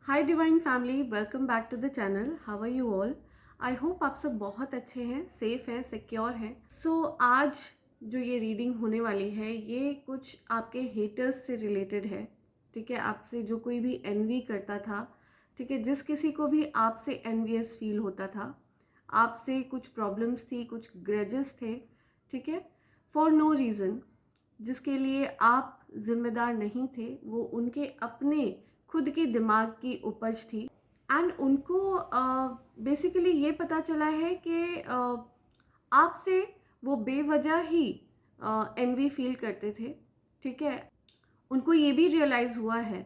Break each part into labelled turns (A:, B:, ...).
A: Hi divine family, welcome back to the channel. How are you all? I hope आप सब बहुत अच्छे हैं, सेफ हैं, सिक्योर हैं। आज जो ये रीडिंग होने वाली है ये कुछ आपके हेटर्स से रिलेटेड है। ठीक है, आपसे जो कोई भी एनवी करता था, ठीक है, जिस किसी को भी आपसे एनवियस फील होता था, आपसे कुछ प्रॉब्लम्स थी, कुछ ग्रजेस थे, ठीक है, फॉर नो रीज़न, जिसके लिए आप जिम्मेदार नहीं थे, वो उनके अपने खुद के दिमाग की उपज थी। एंड उनको बेसिकली ये पता चला है कि आपसे वो बेवजह ही एनवी फील करते थे। ठीक है, उनको ये भी रियलाइज़ हुआ है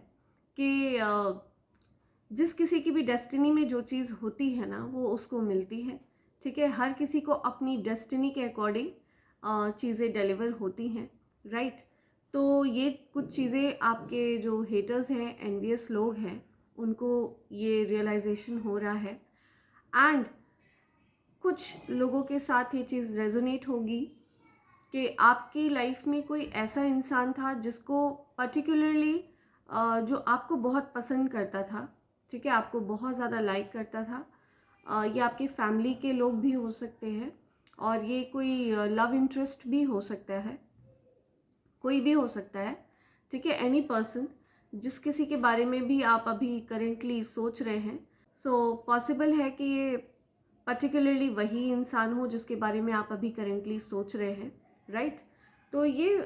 A: कि जिस किसी की भी डेस्टिनी में जो चीज़ होती है ना, वो उसको मिलती है। ठीक है, हर किसी को अपनी डेस्टिनी के अकॉर्डिंग चीज़ें डिलीवर होती हैं, राइट। तो ये कुछ चीज़ें आपके जो हेटर्स हैं, एनवियस लोग हैं, उनको ये रियलाइजेशन हो रहा है। एंड कुछ लोगों के साथ ये चीज़ रेजोनेट होगी कि आपकी लाइफ में कोई ऐसा इंसान था जिसको पर्टिकुलरली जो आपको बहुत पसंद करता था। ठीक है, आपको बहुत ज़्यादा लाइक करता था। ये आपके फैमिली के लोग भी हो सकते हैं और ये कोई लव इंटरेस्ट भी हो सकता है, कोई भी हो सकता है। ठीक है, एनी पर्सन जिस किसी के बारे में भी आप अभी करेंटली सोच रहे हैं, सो पॉसिबल है कि ये पर्टिकुलरली वही इंसान हो जिसके बारे में आप अभी करेंटली सोच रहे हैं, राइट। तो ये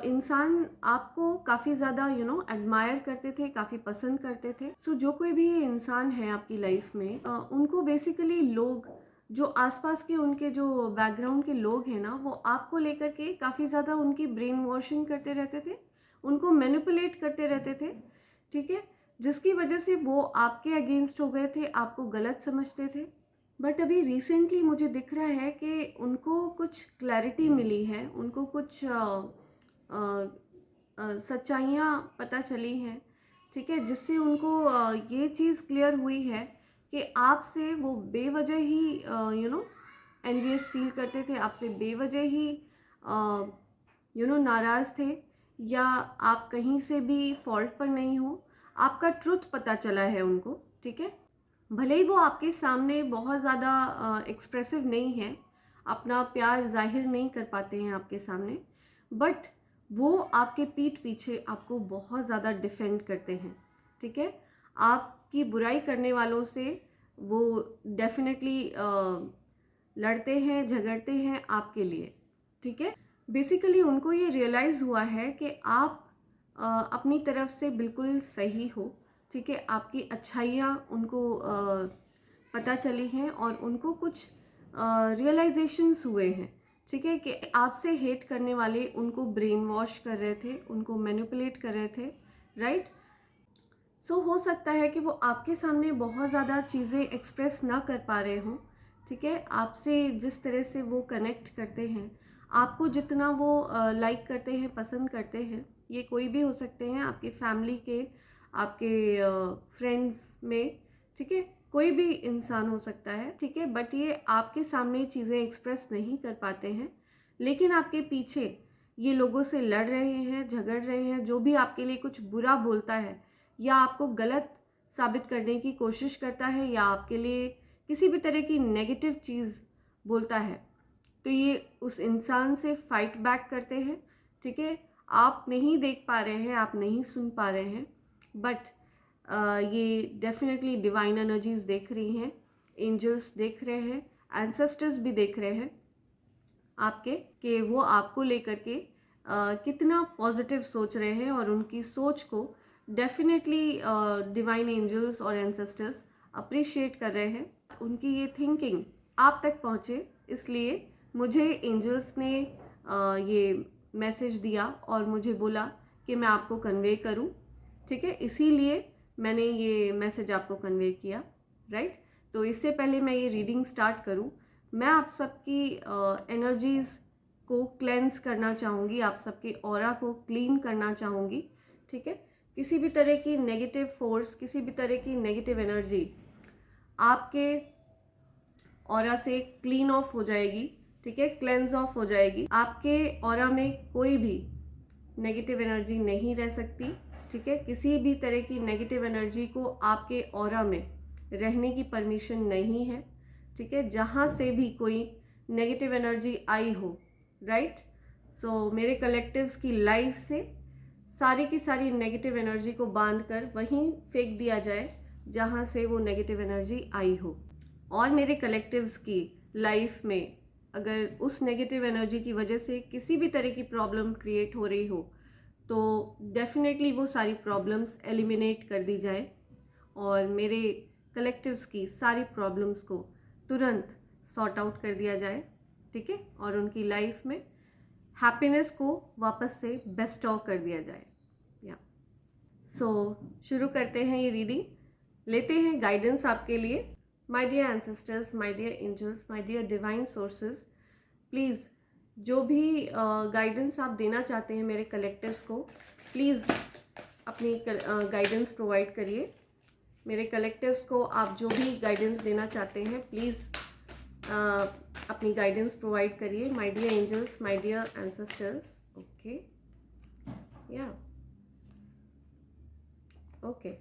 A: इंसान आपको काफ़ी ज़्यादा एडमायर करते थे, काफ़ी पसंद करते थे। सो जो कोई भी ये इंसान है आपकी लाइफ में, उनको बेसिकली लोग जो आसपास के उनके जो बैकग्राउंड के लोग हैं ना, वो आपको लेकर के काफ़ी ज़्यादा उनकी ब्रेन वॉशिंग करते रहते थे, उनको मैनिपुलेट करते रहते थे। ठीक है, जिसकी वजह से वो आपके अगेंस्ट हो गए थे, आपको गलत समझते थे। बट अभी रिसेंटली मुझे दिख रहा है कि उनको कुछ क्लैरिटी मिली है, उनको कुछ सच्चाइयाँ पता चली हैं। ठीक है, जिससे उनको ये चीज़ क्लियर हुई है कि आपसे वो बेवजह ही एनवियस फील करते थे, आपसे बेवजह ही नाराज़ थे, या आप कहीं से भी फॉल्ट पर नहीं हो। आपका ट्रुथ पता चला है उनको। ठीक है, भले ही वो आपके सामने बहुत ज़्यादा एक्सप्रेसिव नहीं है, अपना प्यार जाहिर नहीं कर पाते हैं आपके सामने, बट वो आपके पीठ पीछे आपको बहुत ज़्यादा डिफेंड करते हैं। ठीक है, आपकी बुराई करने वालों से वो डेफिनेटली लड़ते हैं, झगड़ते हैं आपके लिए। ठीक है, बेसिकली उनको ये रियलाइज़ हुआ है कि आप अपनी तरफ से बिल्कुल सही हो। ठीक है, आपकी अच्छाइयाँ उनको पता चली हैं और उनको कुछ रियलाइजेशंस हुए हैं। ठीक है, कि आपसे हेट करने वाले उनको ब्रेन वॉश कर रहे थे, उनको मैनिपुलेट कर रहे थे, राइट। सो हो सकता है कि वो आपके सामने बहुत ज़्यादा चीज़ें एक्सप्रेस ना कर पा रहे हों। ठीक है, आपसे जिस तरह से वो कनेक्ट करते हैं, आपको जितना वो लाइक करते हैं, पसंद करते हैं, ये कोई भी हो सकते हैं, आपके फैमिली के, आपके फ्रेंड्स में। ठीक है, कोई भी इंसान हो सकता है। ठीक है, बट ये आपके सामने चीज़ें एक्सप्रेस नहीं कर पाते हैं, लेकिन आपके पीछे ये लोगों से लड़ रहे हैं, झगड़ रहे हैं। जो भी आपके लिए कुछ बुरा बोलता है या आपको गलत साबित करने की कोशिश करता है या आपके लिए किसी भी तरह की नेगेटिव चीज़ बोलता है, तो ये उस इंसान से फाइट बैक करते हैं। ठीक है, आप नहीं देख पा रहे हैं, आप नहीं सुन पा रहे हैं, बट ये डेफिनेटली डिवाइन एनर्जीज देख रही हैं, एंजल्स देख रहे हैं, एंसेस्टर्स भी देख रहे हैं आपके, कि वो आपको लेकर के कितना पॉजिटिव सोच रहे हैं, और उनकी सोच को डेफिनेटली डिवाइन एंजल्स और एंसेस्टर्स अप्रिशिएट कर रहे हैं। उनकी ये थिंकिंग आप तक पहुँचे, इसलिए मुझे एंजल्स ने ये मैसेज दिया और मुझे बोला कि मैं आपको कन्वे करूं। ठीक है, इसीलिए मैंने ये मैसेज आपको कन्वे किया, राइट। तो इससे पहले मैं ये रीडिंग स्टार्ट करूं, मैं आप सबकी एनर्जीज़ को क्लेंस करना चाहूँगी, आप सबके ऑरा को क्लीन करना चाहूँगी। ठीक है, किसी भी तरह की नेगेटिव फोर्स, किसी भी तरह की नेगेटिव एनर्जी आपके ऑरा से क्लीन ऑफ हो जाएगी। ठीक है, क्लेंस ऑफ हो जाएगी। आपके ऑरा में कोई भी नेगेटिव एनर्जी नहीं रह सकती। ठीक है। किसी भी तरह की नेगेटिव एनर्जी को आपके ऑरा में रहने की परमिशन नहीं है, ठीक है। जहाँ से भी कोई नेगेटिव एनर्जी आई हो, राइट, सो मेरे कलेक्टिव्स की लाइफ से सारी की सारी नेगेटिव एनर्जी को बांध कर वहीं फेंक दिया जाए जहाँ से वो नेगेटिव एनर्जी आई हो। और मेरे कलेक्टिव्स की लाइफ में अगर उस नेगेटिव एनर्जी की वजह से किसी भी तरह की प्रॉब्लम क्रिएट हो रही हो तो डेफिनेटली वो सारी प्रॉब्लम्स एलिमिनेट कर दी जाए और मेरे कलेक्टिव्स की सारी प्रॉब्लम्स को तुरंत सॉर्ट आउट कर दिया जाए, ठीक है। और उनकी लाइफ में हैप्पीनेस को वापस से बेस्टॉ कर दिया जाए। या सो शुरू करते हैं ये रीडिंग, लेते हैं गाइडेंस आपके लिए। My dear ancestors, my dear angels, my dear divine sources, please जो भी गाइडेंस आप देना चाहते हैं मेरे कलेक्टिव्स को, प्लीज़ अपनी गाइडेंस प्रोवाइड करिए। मेरे कलेक्टिव्स को आप जो भी गाइडेंस देना चाहते हैं प्लीज़ अपनी गाइडेंस प्रोवाइड करिए। My dear angels, my dear ancestors, okay, या ओके।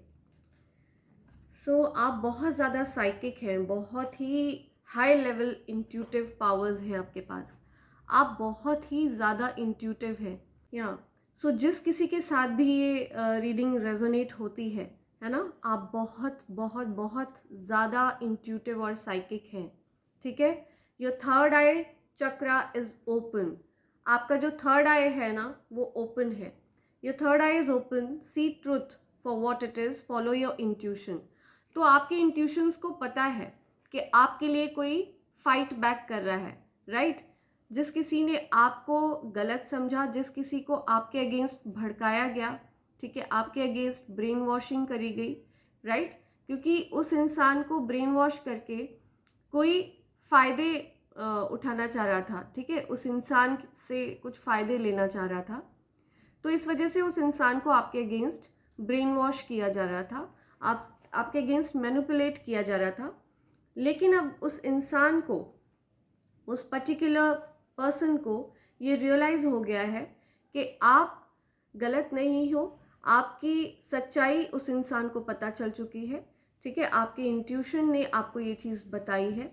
A: सो आप बहुत ज़्यादा साइकिक हैं, बहुत ही हाई लेवल इंट्यूटिव पावर्स हैं आपके पास, आप बहुत ही ज़्यादा इंट्यूटिव हैं। या सो जिस किसी के साथ भी ये रीडिंग रेजोनेट होती है ना, आप बहुत बहुत बहुत ज़्यादा इंट्यूटिव और साइकिक हैं, ठीक है। Your third eye chakra is open, आपका जो थर्ड आई है ना वो ओपन है। Your third eye is open, see truth for what it is, follow your intuition. तो आपके इंट्यूशंस को पता है कि आपके लिए कोई फाइट बैक कर रहा है, राइट। जिस किसी ने आपको गलत समझा, जिस किसी को आपके अगेंस्ट भड़काया गया, ठीक है, आपके अगेंस्ट ब्रेन वॉशिंग करी गई, राइट, क्योंकि उस इंसान को ब्रेन वॉश करके कोई फ़ायदे उठाना चाह रहा था, ठीक है, उस इंसान से कुछ फ़ायदे लेना चाह रहा था। तो इस वजह से उस इंसान को आपके अगेंस्ट ब्रेन वॉश किया जा रहा था, आपके अगेंस्ट मैनिपुलेट किया जा रहा था। लेकिन अब उस इंसान को, उस पर्टिकुलर पर्सन को ये रियलाइज़ हो गया है कि आप गलत नहीं हो, आपकी सच्चाई उस इंसान को पता चल चुकी है, ठीक है। आपके इंट्यूशन ने आपको ये चीज़ बताई है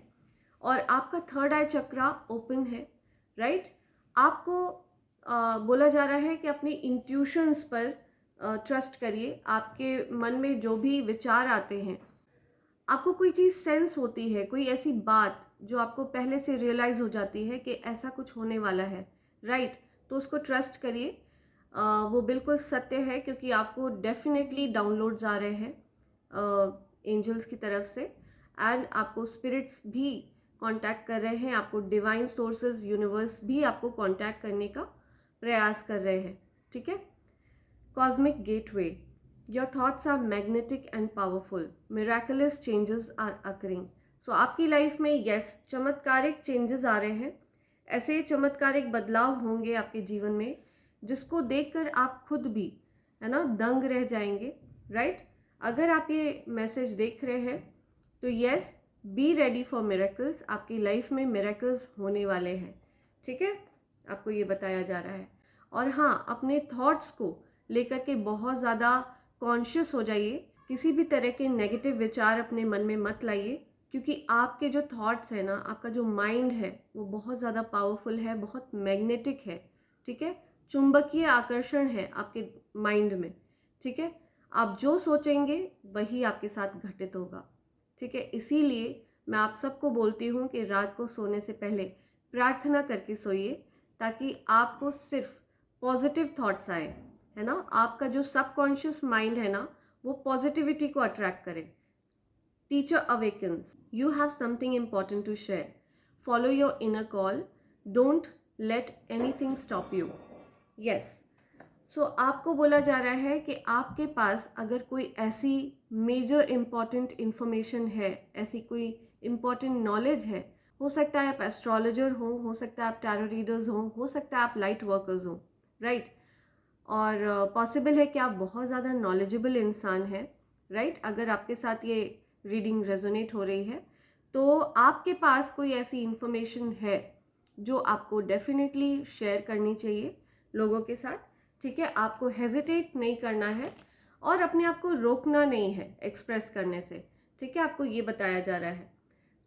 A: और आपका थर्ड आई चक्रा ओपन है, राइट। आपको बोला जा रहा है कि अपनी इंट्यूशंस पर ट्रस्ट करिए। आपके मन में जो भी विचार आते हैं, आपको कोई चीज़ सेंस होती है, कोई ऐसी बात जो आपको पहले से रियलाइज़ हो जाती है कि ऐसा कुछ होने वाला है, राइट, तो उसको ट्रस्ट करिए। वो बिल्कुल सत्य है, क्योंकि आपको डेफिनेटली डाउनलोड्स आ रहे हैं एंजल्स की तरफ से, एंड आपको स्पिरिट्स भी कांटेक्ट कर रहे हैं, आपको डिवाइन सोर्सेज, यूनिवर्स भी आपको कांटेक्ट करने का प्रयास कर रहे हैं, ठीक है। Cosmic gateway, your thoughts are magnetic and powerful, miraculous changes are occurring. So आपकी लाइफ में यस, चमत्कारिक चेंजेस आ रहे हैं, ऐसे चमत्कारिक बदलाव होंगे आपके जीवन में जिसको देखकर आप खुद भी, है ना, दंग रह जाएंगे, राइट। अगर आप ये मैसेज देख रहे हैं तो yes, B ready for miracles, आपकी लाइफ में मिरेकल्स होने वाले हैं, ठीक है, आपको ये बताया जा रहा है। और हाँ, अपने थॉट्स को लेकर के बहुत ज़्यादा कॉन्शियस हो जाइए, किसी भी तरह के नेगेटिव विचार अपने मन में मत लाइए, क्योंकि आपके जो थॉट्स हैं ना, आपका जो माइंड है वो बहुत ज़्यादा पावरफुल है, बहुत मैग्नेटिक है, ठीक है, चुंबकीय आकर्षण है आपके माइंड में, ठीक है। आप जो सोचेंगे वही आपके साथ घटित होगा, ठीक है। इसीलिए मैं आप सबको बोलती हूँ कि रात को सोने से पहले प्रार्थना करके सोइए, ताकि आपको सिर्फ पॉजिटिव थॉट्स आए, है ना। आपका जो सबकॉन्शियस माइंड है ना, वो पॉजिटिविटी को अट्रैक्ट करे। Teacher awakens, you have something important to share, follow your inner call, don't let anything stop you. Yes, so आपको बोला जा रहा है कि आपके पास अगर कोई ऐसी मेजर इम्पॉर्टेंट इन्फॉर्मेशन है, ऐसी कोई इम्पॉर्टेंट नॉलेज है, हो सकता है आप एस्ट्रोलॉजर हो सकता है आप टैरो रीडर्स हो सकता है आप लाइट वर्कर्स हो, राइट। और पॉसिबल है कि आप बहुत ज़्यादा नॉलेजेबल इंसान हैं, राइट। अगर आपके साथ ये रीडिंग रेजोनेट हो रही है तो आपके पास कोई ऐसी इन्फॉर्मेशन है जो आपको डेफिनेटली शेयर करनी चाहिए लोगों के साथ, ठीक है। आपको हेजिटेट नहीं करना है, और अपने आप को रोकना नहीं है एक्सप्रेस करने से, ठीक है, आपको ये बताया जा रहा है।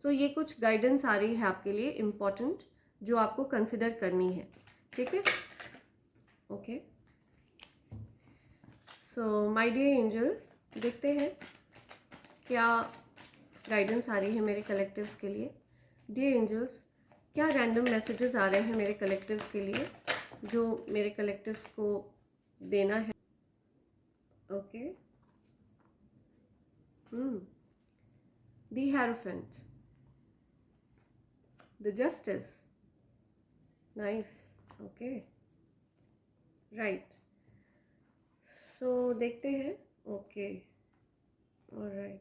A: सो ये कुछ गाइडेंस आ रही है आपके लिए इम्पॉर्टेंट, जो आपको कंसिडर करनी है, ठीक है। Okay, so my dear angels, देखते हैं क्या गाइडेंस आ रही है मेरे कलेक्टिव्स के लिए। डियर एंजल्स, क्या रैंडम मैसेजेस आ रहे हैं मेरे कलेक्टिव्स के लिए, जो मेरे कलेक्टिव्स को देना है। Okay, the hierophant, the justice, nice, okay, right. So देखते हैं। Okay, alright.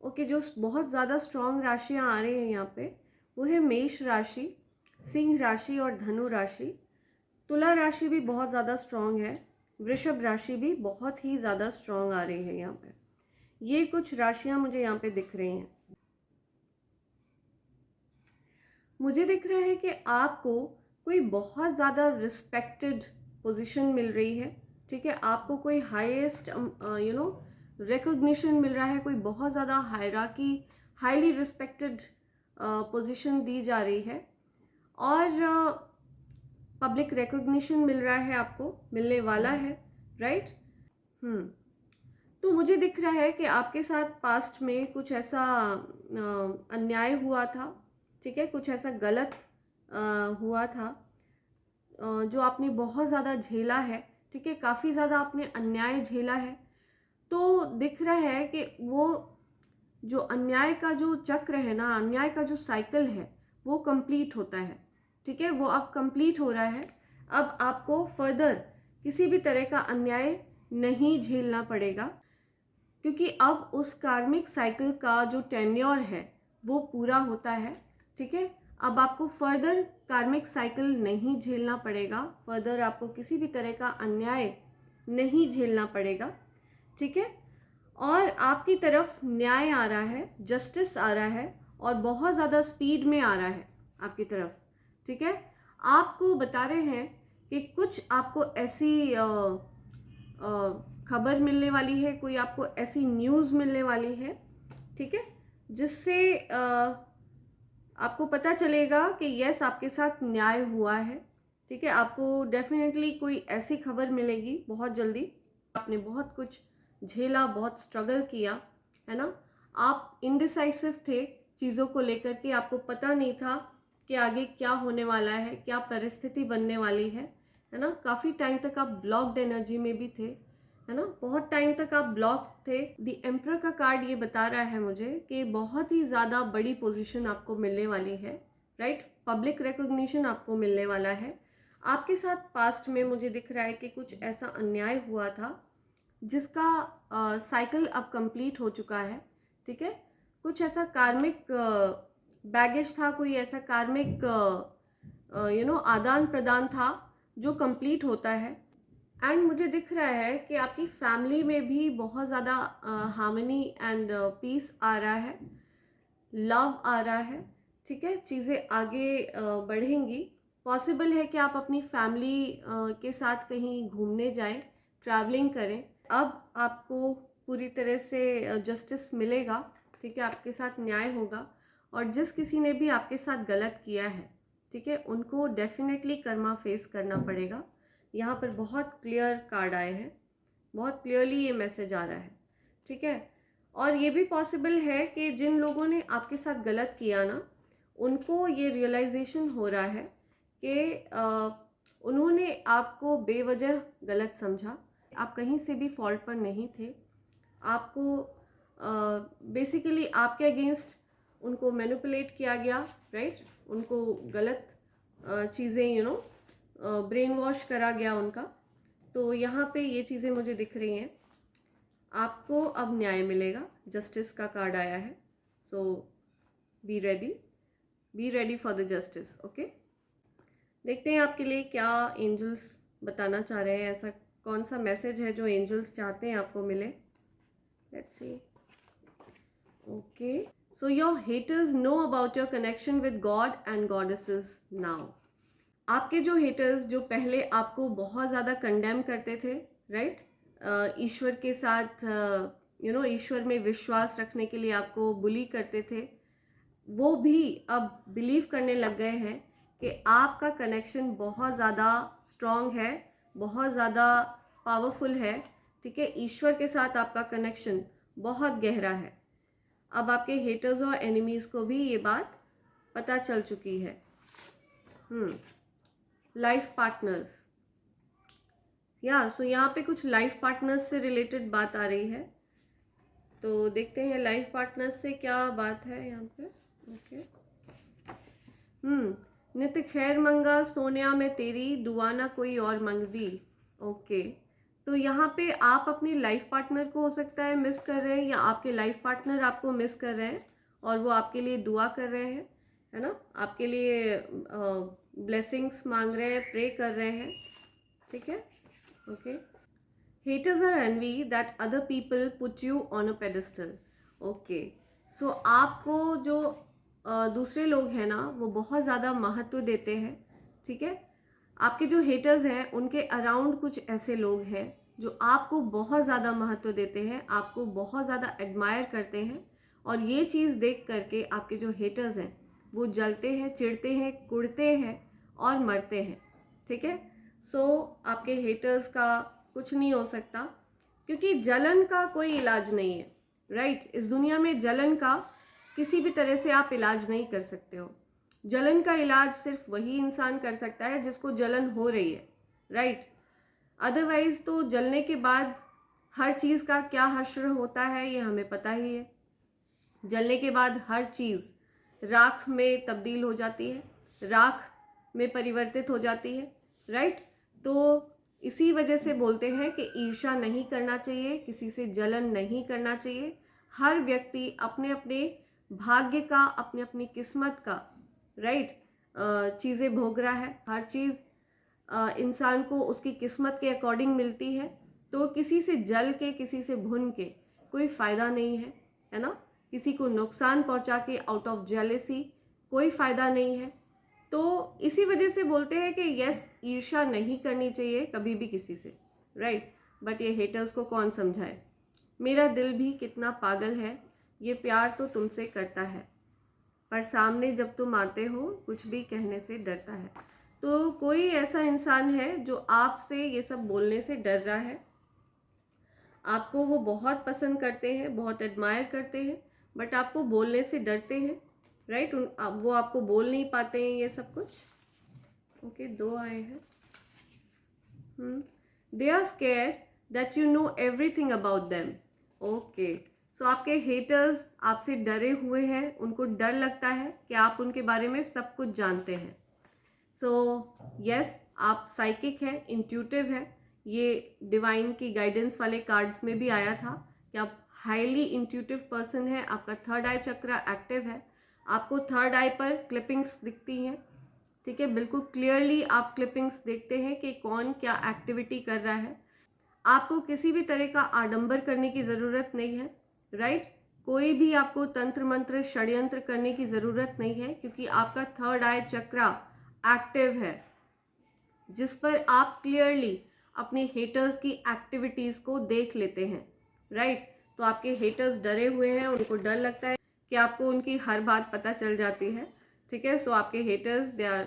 A: ओके, जो बहुत ज़्यादा स्ट्रॉन्ग राशियाँ आ रही हैं यहाँ पे, वो है मेष राशि, सिंह राशि और धनु राशि। तुला राशि भी बहुत ज़्यादा स्ट्रॉन्ग है, वृषभ राशि भी बहुत ही ज़्यादा स्ट्रॉन्ग आ रही है यहाँ पे। ये कुछ राशियाँ मुझे यहाँ पे दिख रही हैं। मुझे दिख रहा है कि आपको कोई बहुत ज़्यादा रिस्पेक्टेड पोजीशन मिल रही है, ठीक है, आपको कोई हाईएस्ट रिकॉग्निशन मिल रहा है, कोई बहुत ज़्यादा हायरार्की, हाईली रिस्पेक्टेड पोजीशन दी जा रही है, और पब्लिक रिकॉग्निशन मिल रहा है, आपको मिलने वाला है, राइट। तो मुझे दिख रहा है कि आपके साथ पास्ट में कुछ ऐसा अन्याय हुआ था, ठीक है, कुछ ऐसा गलत हुआ था जो आपने बहुत ज़्यादा झेला है, ठीक है, काफ़ी ज़्यादा आपने अन्याय झेला है। तो दिख रहा है कि वो जो अन्याय का जो चक्र है ना, अन्याय का जो साइकिल है, वो कंप्लीट होता है, ठीक है, वो अब कंप्लीट हो रहा है। अब आपको फर्दर किसी भी तरह का अन्याय नहीं झेलना पड़ेगा, क्योंकि अब उस कार्मिक साइकिल का जो टेन्योर है वो पूरा होता है, ठीक है। अब आपको फर्दर कार्मिक साइकिल नहीं झेलना पड़ेगा, फर्दर आपको किसी भी तरह का अन्याय नहीं झेलना पड़ेगा, ठीक है। और आपकी तरफ न्याय आ रहा है, जस्टिस आ रहा है, और बहुत ज़्यादा स्पीड में आ रहा है आपकी तरफ, ठीक है। आपको बता रहे हैं कि कुछ आपको ऐसी खबर मिलने वाली है, कोई आपको ऐसी न्यूज़ मिलने वाली है, ठीक है, जिससे आपको पता चलेगा कि यस, आपके साथ न्याय हुआ है, ठीक है। आपको डेफिनेटली कोई ऐसी खबर मिलेगी बहुत जल्दी। आपने बहुत कुछ झेला, बहुत स्ट्रगल किया, है ना, आप इनडिसाइसिव थे चीज़ों को लेकर के, आपको पता नहीं था कि आगे क्या होने वाला है, क्या परिस्थिति बनने वाली है ना। काफ़ी टाइम तक आप ब्लॉक्ड एनर्जी में भी थे, है ना, बहुत टाइम तक आप ब्लॉक थे। द एम्परर का कार्ड ये बता रहा है मुझे कि बहुत ही ज़्यादा बड़ी पोजीशन आपको मिलने वाली है, राइट, पब्लिक रिकॉग्निशन आपको मिलने वाला है। आपके साथ पास्ट में मुझे दिख रहा है कि कुछ ऐसा अन्याय हुआ था जिसका साइकिल अब कंप्लीट हो चुका है, ठीक है। कुछ ऐसा कार्मिक बैगेज था, कोई ऐसा कार्मिक आदान प्रदान था जो कंप्लीट होता है। एंड मुझे दिख रहा है कि आपकी फैमिली में भी बहुत ज़्यादा हार्मनी एंड पीस आ रहा है, लव आ रहा है, ठीक है, चीज़ें आगे बढ़ेंगी। पॉसिबल है कि आप अपनी फैमिली के साथ कहीं घूमने जाएं, ट्रैवलिंग करें। अब आपको पूरी तरह से जस्टिस मिलेगा, ठीक है, आपके साथ न्याय होगा, और जिस किसी ने भी आपके साथ गलत किया है, ठीक है, उनको डेफिनेटली कर्मा फेस करना पड़ेगा। यहाँ पर बहुत क्लियर कार्ड आए हैं, बहुत क्लियरली ये मैसेज आ रहा है, ठीक है। और ये भी पॉसिबल है कि जिन लोगों ने आपके साथ गलत किया ना, उनको ये रियलाइजेशन हो रहा है कि उन्होंने आपको बेवजह गलत समझा, आप कहीं से भी फॉल्ट पर नहीं थे, आपको बेसिकली आपके अगेंस्ट उनको मैनिपुलेट किया गया, राइट, उनको गलत चीज़ें ब्रेन वॉश करा गया उनका। तो यहाँ पे ये चीज़ें मुझे दिख रही हैं, आपको अब न्याय मिलेगा, जस्टिस का कार्ड आया है। So be ready for the justice. Okay, देखते हैं आपके लिए क्या एंजल्स बताना चाह रहे हैं, ऐसा कौन सा मैसेज है जो एंजल्स चाहते हैं आपको मिले। Let's see. Okay, so your haters know about your connection with God and goddesses now. आपके जो हेटर्स जो पहले आपको बहुत ज़्यादा कंडेम करते थे, राइट, ईश्वर के साथ ईश्वर में विश्वास रखने के लिए आपको बुली करते थे, वो भी अब बिलीव करने लग गए हैं कि आपका कनेक्शन बहुत ज़्यादा स्ट्रॉन्ग है, बहुत ज़्यादा पावरफुल है, ठीक है। ईश्वर के साथ आपका कनेक्शन बहुत गहरा है। अब आपके हेटर्स और एनिमीज़ को भी ये बात पता चल चुकी है। लाइफ पार्टनर्स, सो यहाँ पे कुछ लाइफ पार्टनर्स से रिलेटेड बात आ रही है, तो देखते हैं लाइफ पार्टनर्स से क्या बात है यहाँ पे। ओके, नित खैर मंगा सोनिया में तेरी, दुआ ना कोई और मंग दी। ओके, तो यहाँ पे आप अपनी लाइफ पार्टनर को हो सकता है मिस कर रहे हैं, या आपके लाइफ पार्टनर आपको मिस कर रहे हैं और वो आपके लिए दुआ कर रहे हैं, है ना, आपके लिए ब्लेसिंग्स मांग रहे हैं, प्रे कर रहे हैं, ठीक है। Okay, haters are envy that other people put you on a pedestal. Okay, so आपको जो दूसरे लोग हैं ना वो बहुत ज़्यादा महत्व देते हैं, ठीक है। आपके जो हेटर्स हैं उनके अराउंड कुछ ऐसे लोग हैं जो आपको बहुत ज़्यादा महत्व देते हैं, आपको बहुत ज़्यादा एडमायर करते हैं, और ये चीज़ देख करके आपके जो हेटर्स हैं वो जलते हैं, चिढ़ते हैं, कुढ़ते हैं और मरते हैं, ठीक है। सो आपके हेटर्स का कुछ नहीं हो सकता, क्योंकि जलन का कोई इलाज नहीं है, राइट। इस दुनिया में जलन का किसी भी तरह से आप इलाज नहीं कर सकते हो। जलन का इलाज सिर्फ वही इंसान कर सकता है जिसको जलन हो रही है, राइट। अदरवाइज तो जलने के बाद हर चीज़ का क्या हश्र होता है ये हमें पता ही है। जलने के बाद हर चीज़ राख में तब्दील हो जाती है, राख में परिवर्तित हो जाती है, राइट। तो इसी वजह से बोलते हैं कि ईर्ष्या नहीं करना चाहिए, किसी से जलन नहीं करना चाहिए। हर व्यक्ति अपने अपने भाग्य का, अपनी अपनी किस्मत का, राइट, चीज़ें भोग रहा है। हर चीज़ इंसान को उसकी किस्मत के अकॉर्डिंग मिलती है, तो किसी से जल के, किसी से भुन के कोई फ़ायदा नहीं है, है ना। किसी को नुकसान पहुंचा के आउट ऑफ जेलेसी कोई फ़ायदा नहीं है। तो इसी वजह से बोलते हैं कि यस, ईर्ष्या नहीं करनी चाहिए कभी भी किसी से, राइट। बट ये हेटर्स को कौन समझाए, मेरा दिल भी कितना पागल है, ये प्यार तो तुमसे करता है, पर सामने जब तुम आते हो कुछ भी कहने से डरता है। तो कोई ऐसा इंसान है जो आपसे ये सब बोलने से डर रहा है, आपको वो बहुत पसंद करते हैं, बहुत एडमायर करते हैं, बट आपको बोलने से डरते हैं, राइट। वो आपको बोल नहीं पाते हैं ये सब कुछ। ओके, दो आए हैं। They are scared that you know everything about them. Okay, so आपके हेटर्स आपसे डरे हुए हैं, उनको डर लगता है कि आप उनके बारे में सब कुछ जानते हैं। सो यस, आप साइकिक हैं, इंट्यूटिव हैं। ये डिवाइन की गाइडेंस वाले कार्ड्स में भी आया था कि आप हाईली इंट्यूटिव पर्सन है, आपका थर्ड आई चक्र एक्टिव है, आपको थर्ड आई पर क्लिपिंग्स दिखती हैं, ठीक है। बिल्कुल क्लियरली आप क्लिपिंग्स देखते हैं कि कौन क्या एक्टिविटी कर रहा है। आपको किसी भी तरह का आडंबर करने की ज़रूरत नहीं है, राइट। कोई भी आपको तंत्र मंत्र षड्यंत्र करने की ज़रूरत नहीं है, क्योंकि आपका थर्ड आई चक्र एक्टिव है, जिस पर आप क्लियरली अपने हेटर्स की एक्टिविटीज़ को देख लेते हैं, राइट। तो आपके हेटर्स डरे हुए हैं, उनको डर लगता है कि आपको उनकी हर बात पता चल जाती है, ठीक है। सो आपके haters, they are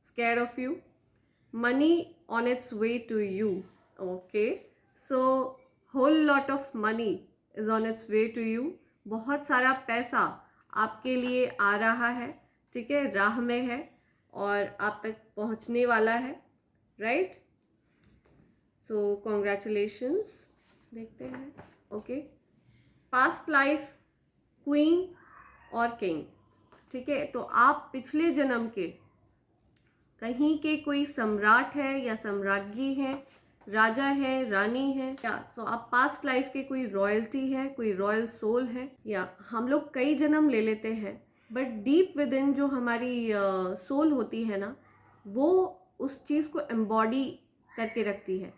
A: scared of you. Money on its way to you. Okay, so whole lot of money is on its way to you. बहुत सारा पैसा आपके लिए आ रहा है, ठीक है, राह में है और आप तक पहुंचने वाला है, राइट। सो कॉन्ग्रेचुलेशंस। देखते हैं। ओके, पास्ट लाइफ क्वीन और किंग, ठीक है। तो आप पिछले जन्म के कहीं के कोई सम्राट है या सम्राज्ञी है, राजा है, रानी है, या सो आप पास्ट लाइफ के कोई रॉयल्टी है, कोई रॉयल सोल है। या हम लोग कई जन्म ले लेते हैं, बट डीप विद इन जो हमारी सोल होती है ना, वो उस चीज़ को एम्बॉडी करके रखती है।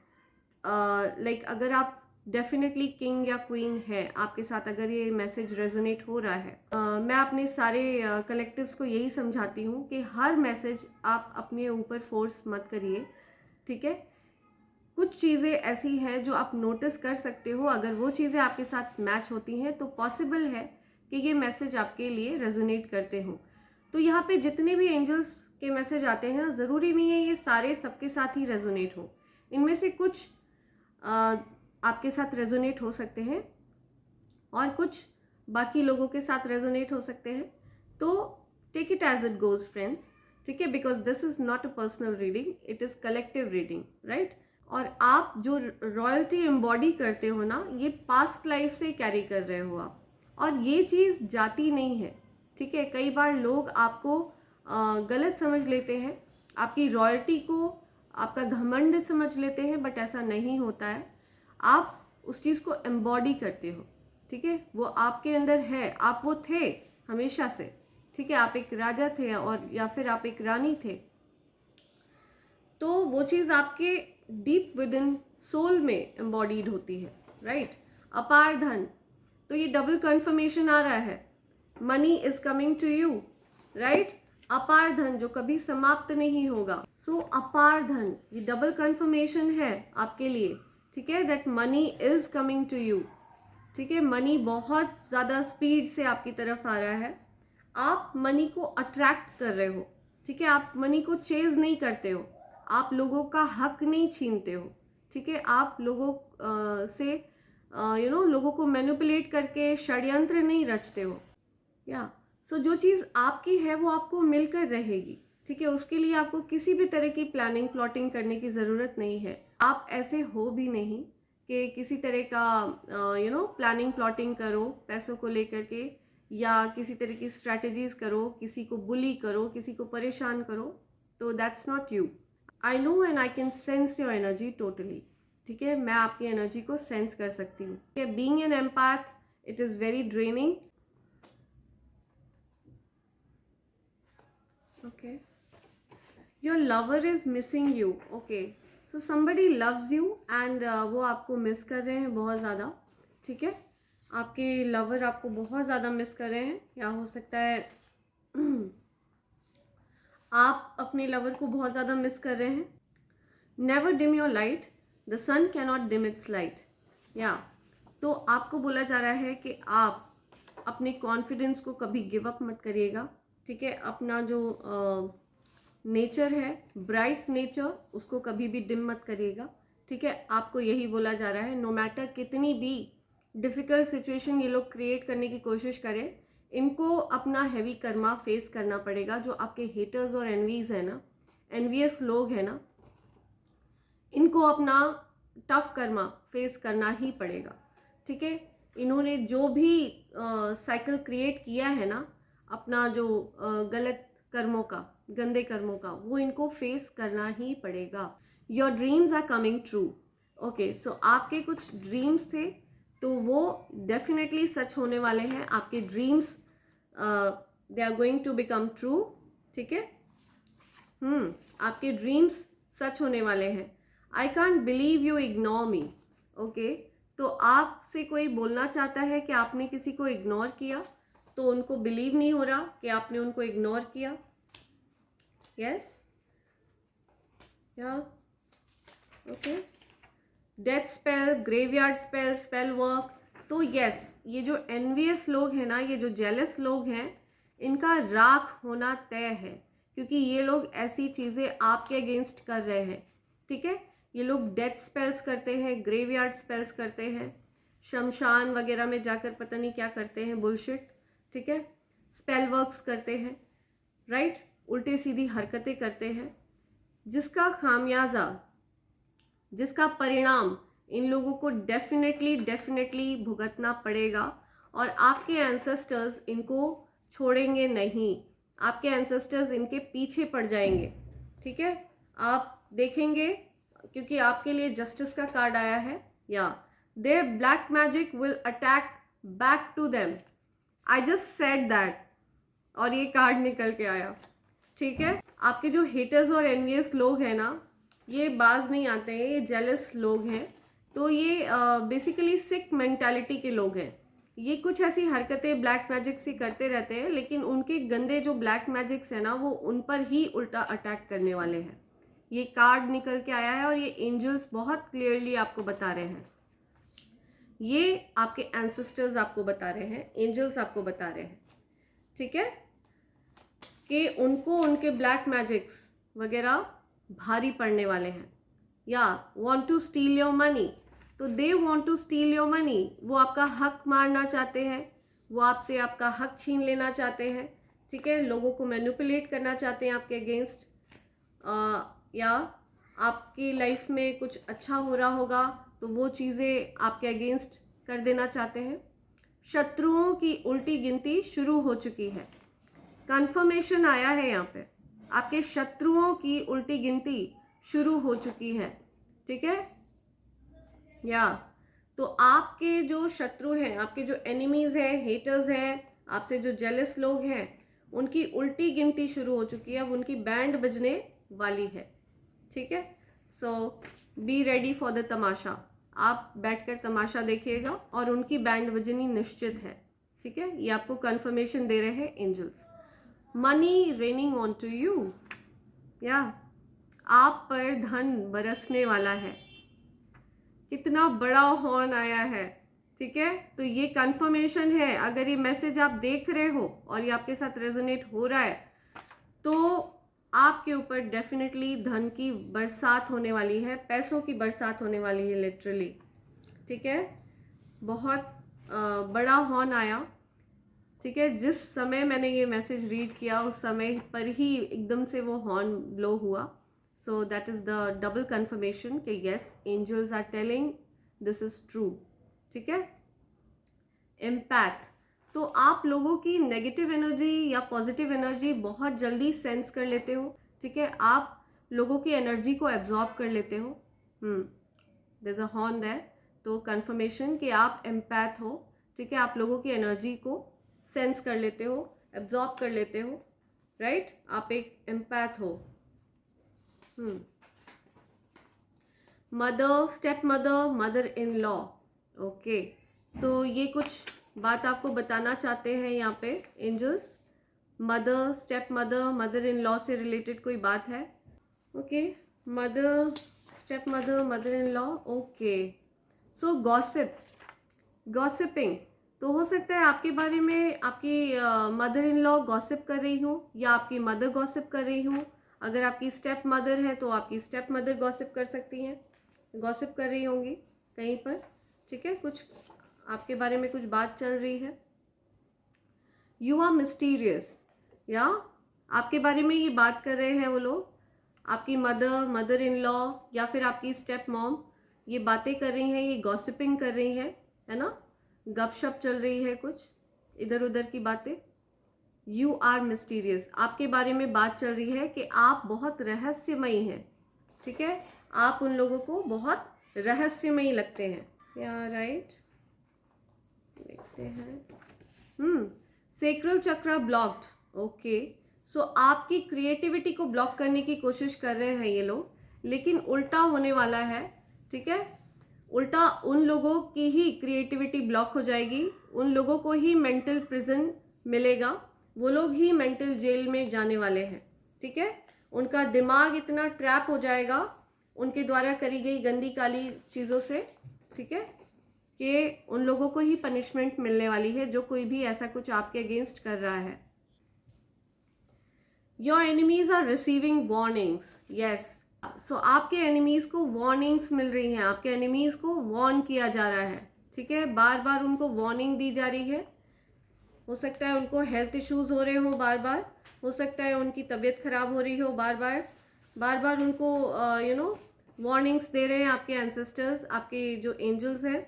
A: लाइक अगर आप डेफिनेटली किंग या क्वीन है आपके साथ अगर ये मैसेज रेजोनेट हो रहा है। मैं अपने सारे कलेक्टिव्स को यही समझाती हूँ कि हर मैसेज आप अपने ऊपर फोर्स मत करिए, ठीक है। कुछ चीज़ें ऐसी हैं जो आप नोटिस कर सकते हो, अगर वो चीज़ें आपके साथ मैच होती हैं तो पॉसिबल है कि ये मैसेज आपके लिए रेजोनेट करते हो। तो यहाँ पे जितने भी एंजल्स के मैसेज आते हैं ना, ज़रूरी नहीं है ये सारे सबके साथ ही रेजोनेट हो। इनमें से कुछ आपके साथ रेजोनेट हो सकते हैं और कुछ बाकी लोगों के साथ रेजोनेट हो सकते हैं। तो take it as it goes friends, ठीक है, because this is not a personal reading, it is collective reading, right. और आप जो रॉयल्टी एम्बॉडी करते हो ना, ये पास्ट लाइफ से कैरी कर रहे हो आप, और ये चीज़ जाती नहीं है, ठीक है। कई बार लोग आपको गलत समझ लेते हैं, आपकी रॉयल्टी को आपका घमंड समझ लेते हैं, बट ऐसा नहीं होता है। आप उस चीज़ को एम्बॉडी करते हो, ठीक है, वो आपके अंदर है, आप वो थे हमेशा से, ठीक है। आप एक राजा थे और या फिर आप एक रानी थे, तो वो चीज़ आपके डीप विद इन सोल में एम्बॉडीड होती है, राइट। अपार धन, तो ये डबल कन्फर्मेशन आ रहा है, money is coming to you, right. अपार धन जो कभी समाप्त नहीं होगा। सो अपार धन ये डबल कन्फर्मेशन है आपके लिए, ठीक है, that money is coming to you, ठीक है। मनी बहुत ज़्यादा स्पीड से आपकी तरफ आ रहा है, आप मनी को अट्रैक्ट कर रहे हो, ठीक है। आप मनी को चेज नहीं करते हो, आप लोगों का हक नहीं छीनते हो, ठीक है। आप लोगों से लोगों को मैनिपुलेट करके षड्यंत्र नहीं रचते हो, या सो जो चीज़ आपकी है वो आपको मिलकर रहेगी, ठीक है। उसके लिए आपको किसी भी तरह की प्लानिंग प्लॉटिंग करने की ज़रूरत नहीं है। आप ऐसे हो भी नहीं कि किसी तरह का प्लानिंग प्लॉटिंग करो पैसों को लेकर के, या किसी तरह की स्ट्रैटेजीज करो, किसी को बुली करो, किसी को परेशान करो। तो that's not you. I know and I can sense your energy totally, ठीक है। मैं आपकी एनर्जी को सेंस कर सकती हूँ। Being an empath it is very draining, okay, your lover is missing you, okay, so somebody loves you and वो आपको मिस कर रहे हैं बहुत ज़्यादा, ठीक है। आपके लवर आपको बहुत ज़्यादा मिस कर रहे हैं, या हो सकता है आप अपने लवर को बहुत ज़्यादा मिस कर रहे हैं। Never dim your light, the sun cannot dim its light, या तो आपको बोला जा रहा है कि आप अपने कॉन्फिडेंस को कभी गिव अप मत करिएगा, ठीक है। अपना जो नेचर है, ब्राइट नेचर, उसको कभी भी डिम मत करिएगा, ठीक है। आपको यही बोला जा रहा है, नो मैटर कितनी भी डिफ़िकल्ट सिचुएशन ये लोग क्रिएट करने की कोशिश करें, इनको अपना हैवी कर्मा फेस करना पड़ेगा। जो आपके हेटर्स और एनवीज है ना, एनवियस लोग हैं ना, इनको अपना टफ कर्मा फेस करना ही पड़ेगा, ठीक है। इन्होंने जो भी साइकिल क्रिएट किया है ना, अपना जो गलत कर्मों का, गंदे कर्मों का, वो इनको फेस करना ही पड़ेगा। Your dreams are coming true, okay, so आपके कुछ ड्रीम्स थे तो वो डेफिनेटली सच होने वाले हैं। आपके dreams they are going to become true, ठीक है। आपके ड्रीम्स सच होने वाले हैं। I can't believe you ignore me, okay, तो आपसे कोई बोलना चाहता है कि आपने किसी को इग्नोर किया, तो उनको बिलीव नहीं हो रहा कि आपने उनको इग्नोर किया। यस, या okay, death spell, graveyard spell, spell work. तो यस, ये जो एनवियस लोग हैं ना, ये जो जेलस लोग हैं, इनका राख होना तय है, क्योंकि ये लोग ऐसी चीज़ें आपके अगेंस्ट कर रहे हैं, ठीक है। ये लोग डेथ स्पेल्स करते हैं, ग्रेवयार्ड स्पेल्स करते हैं, शमशान वगैरह में जाकर पता नहीं क्या करते हैं, बुलशिट, ठीक है। स्पेल वर्क्स करते हैं, राइट, उल्टे सीधी हरकतें करते हैं, जिसका खामियाजा, जिसका परिणाम इन लोगों को डेफिनेटली भुगतना पड़ेगा। और आपके एंसेस्टर्स इनको छोड़ेंगे नहीं, आपके एंसेस्टर्स इनके पीछे पड़ जाएंगे, ठीक है। आप देखेंगे, क्योंकि आपके लिए जस्टिस का कार्ड आया है, या there black magic will attack back to them, I just said that, और ये कार्ड निकल के आया, ठीक है। आपके जो हेटर्स और एनवियस लोग हैं ना, ये बाज नहीं आते हैं, ये जेलस लोग हैं, तो ये बेसिकली सिक मेंटालिटी के लोग हैं। ये कुछ ऐसी हरकतें ब्लैक मैजिक से करते रहते हैं, लेकिन उनके गंदे जो ब्लैक मैजिक्स है ना, वो उन पर ही उल्टा अटैक करने वाले हैं। ये कार्ड निकल के आया है और ये एंजल्स बहुत क्लियरली आपको बता रहे हैं, ये आपके एंसेस्टर्स आपको बता रहे हैं, एंजल्स आपको बता रहे हैं, ठीक है, कि उनको उनके ब्लैक मैजिक्स वगैरह भारी पड़ने वाले हैं। या want to steal your money, तो they want to steal your money, वो आपका हक मारना चाहते हैं, वो आपसे आपका हक छीन लेना चाहते हैं, ठीक है, लोगों को मैनिपुलेट करना चाहते हैं आपके अगेंस्ट, या आपकी लाइफ में कुछ अच्छा हो रहा होगा तो वो चीज़ें आपके अगेंस्ट कर देना चाहते हैं। शत्रुओं की उल्टी गिनती शुरू हो चुकी है, कंफर्मेशन आया है यहाँ पे, आपके शत्रुओं की उल्टी गिनती शुरू हो चुकी है, ठीक है। या तो आपके जो शत्रु हैं, आपके जो एनिमीज हैं, हेटर्स हैं, आपसे जो जेलस लोग हैं, उनकी उल्टी गिनती शुरू हो चुकी है, अब उनकी बैंड बजने वाली है, ठीक है। So be ready for the तमाशा, आप बैठकर तमाशा देखिएगा और उनकी बैंड बजनी निश्चित है, ठीक है। ये आपको कंफर्मेशन दे रहे हैं angels. Money raining on to you, या आप पर धन बरसने वाला है। कितना बड़ा हॉर्न आया है, ठीक है। तो ये कंफर्मेशन है, अगर ये मैसेज आप देख रहे हो और ये आपके साथ रेजोनेट हो रहा है, तो आपके ऊपर डेफिनेटली धन की बरसात होने वाली है, पैसों की बरसात होने वाली है, लिटरली, ठीक है। बहुत बड़ा हॉर्न आया, ठीक है। जिस समय मैंने ये मैसेज रीड किया उस समय पर ही एकदम से वो हॉर्न ब्लो हुआ। So that is the double confirmation कि yes, angels are telling this is true, ठीक है। एम्पैथ, तो आप लोगों की नेगेटिव एनर्जी या पॉजिटिव एनर्जी बहुत जल्दी सेंस कर लेते हो, ठीक है। आप लोगों की एनर्जी को एब्जॉर्ब कर लेते हो। There is a horn there, तो कंफर्मेशन कि आप एम्पैथ हो, ठीक है। आप लोगों की एनर्जी को सेंस कर लेते हो, एब्जॉर्ब कर लेते हो, राइट, आप एक एम्पैथ हो। Mother, step mother, mother in law, okay. So ये कुछ बात आपको बताना चाहते हैं यहाँ पे angels. Mother, step mother, mother in law से रिलेटेड कोई बात है, okay. Mother, step mother, mother in law, okay. So gossip, gossiping, तो हो सकता है आपके बारे में आपकी मदर इन लॉ गॉसिप कर रही हो, या आपकी मदर गॉसिप कर रही हो। अगर आपकी स्टेप मदर है तो आपकी स्टेप मदर गॉसिप कर सकती हैं, गॉसिप कर रही होंगी कहीं पर, ठीक है। कुछ आपके बारे में कुछ बात चल रही है। यू आर मिस्टीरियस, या आपके बारे में ये बात कर रहे हैं वो लोग, आपकी मदर, मदर इन लॉ या फिर आपकी स्टेप मॉम, ये बातें कर रही हैं, ये गॉसिपिंग कर रही हैं, है ना, गपशप चल रही है, कुछ इधर उधर की बातें। यू आर मिस्टीरियस, आपके बारे में बात चल रही है कि आप बहुत रहस्यमयी हैं, ठीक है। आप उन लोगों को बहुत रहस्यमयी लगते हैं, या राइट। देखते हैं, सेक्रल चक्र ब्लॉक्ड, ओके। सो आपकी क्रिएटिविटी को ब्लॉक करने की कोशिश कर रहे हैं ये लोग, लेकिन उल्टा होने वाला है, ठीक है। उल्टा उन लोगों की ही क्रिएटिविटी ब्लॉक हो जाएगी, उन लोगों को ही मेंटल प्रिजन मिलेगा, वो लोग ही मेंटल जेल में जाने वाले हैं, ठीक है। उनका दिमाग इतना ट्रैप हो जाएगा उनके द्वारा करी गई गंदी काली चीज़ों से, ठीक है, कि उन लोगों को ही पनिशमेंट मिलने वाली है जो कोई भी ऐसा कुछ आपके अगेंस्ट कर रहा है। Your enemies are receiving warnings, yes. So आपके एनिमीज़ को वार्निंग्स मिल रही हैं, आपके एनिमीज़ को वार्न किया जा रहा है, ठीक है। बार बार उनको वार्निंग दी जा रही है। हो सकता है उनको हेल्थ इश्यूज़ हो रहे हों बार बार, हो सकता है उनकी तबीयत ख़राब हो रही हो बार बार उनको वार्निंग्स दे रहे हैं आपके एंसेस्टर्स, आपके जो एंजल्स हैं।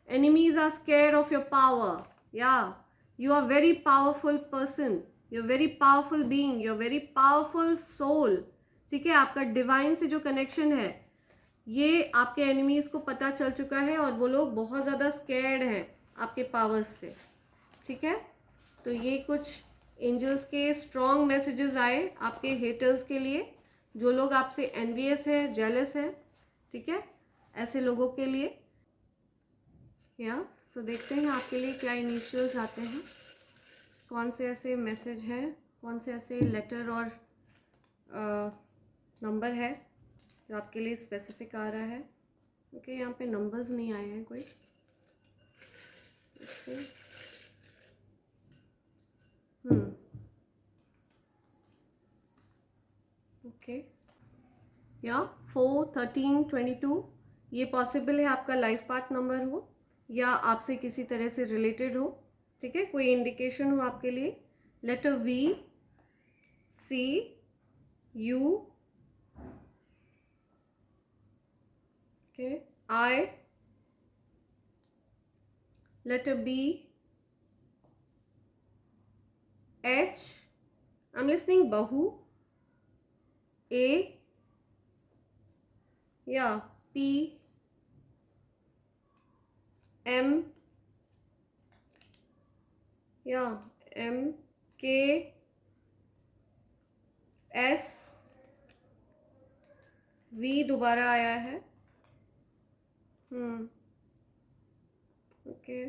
A: Enemies are scared of your power, या you are very powerful person, you are very powerful being, you are very powerful soul, ठीक है। आपका डिवाइन से जो कनेक्शन है ये आपके एनिमीज़ को पता चल चुका है और वो लोग बहुत ज़्यादा स्केयर्ड हैं आपके पावर्स से, ठीक है। तो ये कुछ एंजल्स के स्ट्रॉन्ग मैसेजेस आए आपके हेटर्स के लिए, जो लोग आपसे एनवियस हैं, जेलस हैं, ठीक है। ऐसे लोगों के लिए। या सो देखते हैं आपके लिए क्या इनिशियल्स आते हैं, कौन से ऐसे मैसेज हैं, कौन से ऐसे लेटर और नंबर है जो आपके लिए स्पेसिफिक आ रहा है। ओके, यहाँ पे नंबर्स नहीं आए हैं कोई। इससे ओके, या 4, 13, 22 ये पॉसिबल है आपका लाइफ पाथ नंबर हो या आपसे किसी तरह से रिलेटेड हो। ठीक है, कोई इंडिकेशन हो आपके लिए। Letter V, C, U, okay, I, letter B, H, I am listening बहु, ए, या पी, एम, या एम, के, एस, वी दोबारा आया है। Okay,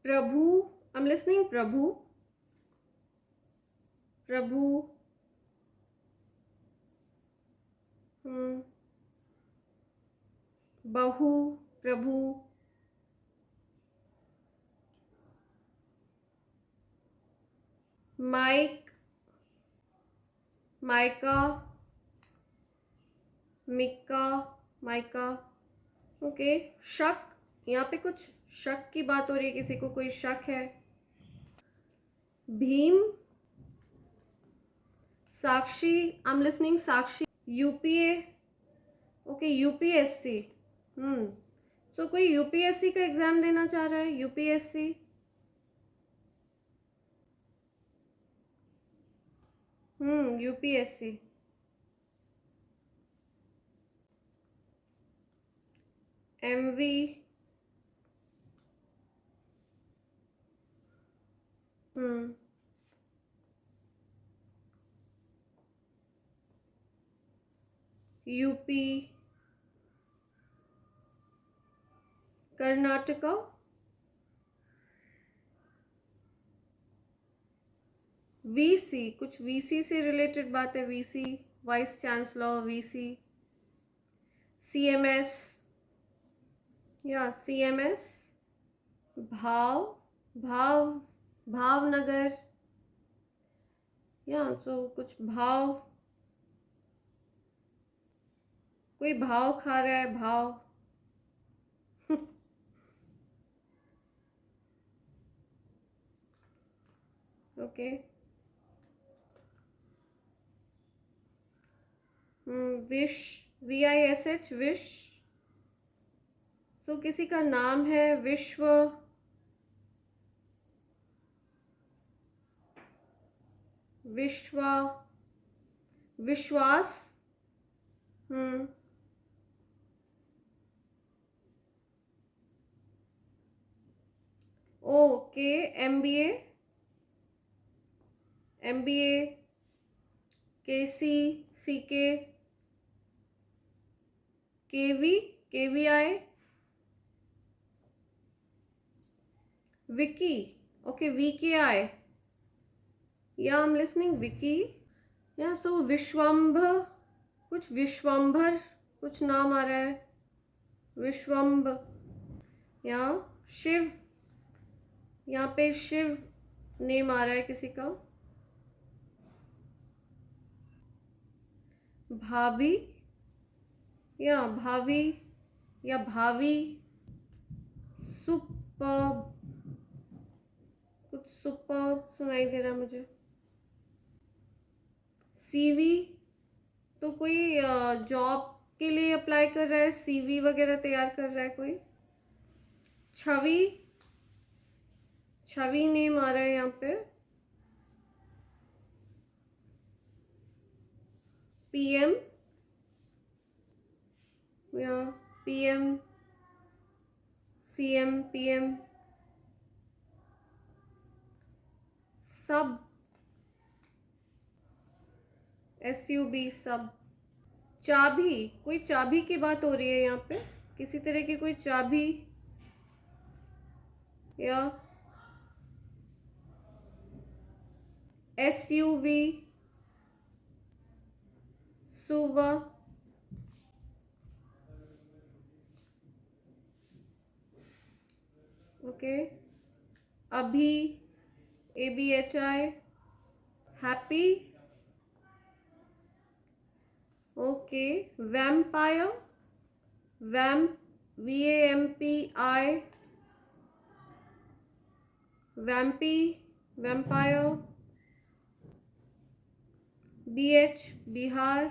A: Prabhu, I am listening Prabhu, Prabhu, बहु, प्रभु, माइक, माइका, मिक्का, माइका। ओके, शक, यहाँ पे कुछ शक की बात हो रही है, किसी को कोई शक है। Bhim, Sakshi, I am listening Sakshi, UPA, okay, UPSC. So कोई यूपीएससी का एग्जाम देना चाह रहा है, UPSC. UPSC. MV, UP, Karnataka, VC, कुछ वीसी से रिलेटेड बात है, VC, vice chancellor, VC, CMS, या सीएमएस, भाव, भाव, भावनगर, या तो कुछ भाव, कोई भाव खा रहा है, भाव। Okay, Vish, VISH, Vish. So किसी का नाम है Vishwa, Vishwa, Vishwas, okay, MBA, MBA, KC, CK, KV, KVI, Vicky, okay, VKI, या आई एम लिसनिंग विकी, या सो विश्वम्भ, कुछ विश्वम्भर, कुछ नाम आ रहा है, विश्वम्भ, या शिव, यहाँ पे शिव नेम आ रहा है किसी का, भाभी, या भाभी, या भावी, सुपर, कुछ सुपर सुनाई दे रहा है मुझे, सीवी, तो कोई जॉब के लिए अप्लाई कर रहा है, सीवी वगैरह तैयार कर रहा है कोई। छवि, छवि नेम आ रहा है यहाँ पे, PM, या PM, CM, PM, सब, SUB, सब। चाबी, कोई चाबी की बात हो रही है यहाँ पे, किसी तरह की कोई चाबी, या SUV, सुवा, okay. Abhi, ABHI, happy, okay. Vampire, vamp, VAMPI, vampy, vampire. BH, Bihar.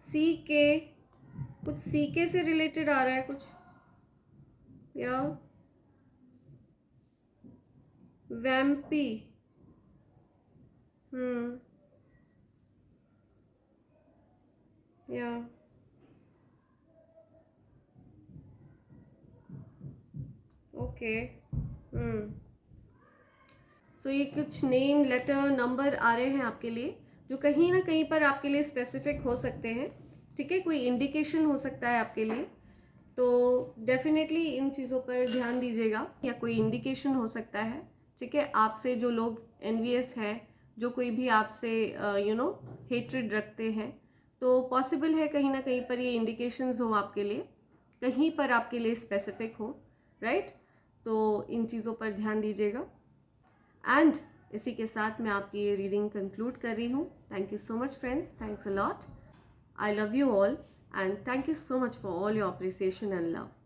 A: CK, कुछ CK से रिलेटेड आ रहा है कुछ, या वैम्पी, या ओके। सो ये कुछ नेम, लेटर, नंबर आ रहे हैं आपके लिए, जो कहीं ना कहीं पर आपके लिए स्पेसिफिक हो सकते हैं, ठीक है, कोई इंडिकेशन हो सकता है आपके लिए। तो डेफिनेटली इन चीज़ों पर ध्यान दीजिएगा, या कोई इंडिकेशन हो सकता है, ठीक है। आपसे जो लोग एनवियस है, जो कोई भी आपसे हेट्रेड रखते हैं, तो पॉसिबल है कहीं ना कहीं पर ये इंडिकेशंस हो आपके लिए, कहीं पर आपके लिए स्पेसिफिक हो, राइट। तो इन चीज़ों पर ध्यान दीजिएगा। एंड इसी के साथ मैं आपकी ये रीडिंग कंक्लूड कर रही हूँ। Thank you so much friends, thanks a lot, I love you all, and thank you so much for all your appreciation and love.